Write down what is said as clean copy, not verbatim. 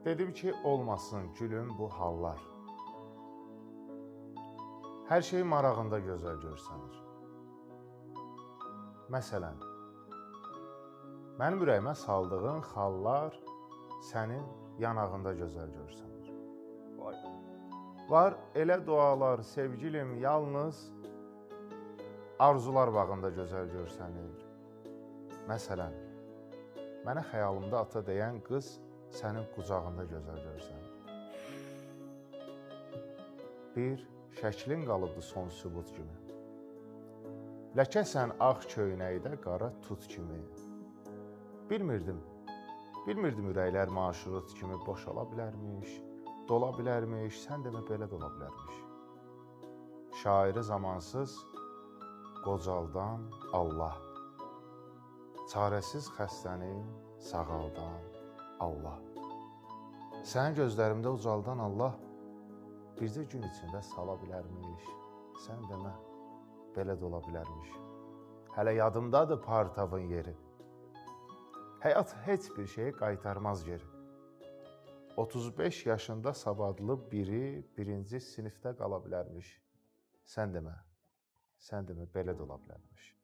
Dedim ki, olmasın gülüm bu hallar. Hər şey marağında gözəl görsənir. Məsələn, mənim ürəyimə saldığın xallar sənin yanağında gözəl görsənir. Var elə dualar, sevgilim, yalnız arzular bağında gözəl görsənir. Məsələn, mənə xəyalımda ata deyən qız sənin qucağında gözəl görsənir. Bir, şəklin qalıbdı son sübut kimi. Ləkəsən ağ köynəkdə qara tut kimi. Bilmirdim ürəklər marşrut kimi boşala bilərmiş, dola bilərmiş, sən demə belə dola bilərmiş. Şairi zamansız qocaldan Allah, çarəsiz xəstəni sağaldan Allah. Sənin gözlərimdə ucaldan Allah, bircə gün içində sala bilərmiş, sən demə belə də ola bilərmiş. Hələ yadımdadır partavın yeri. Həyat heç bir şeyi qaytarmaz geri. 35 yaşında savadlı biri birinci sinifdə qala bilərmiş. Sən demə belə də ola bilərmiş.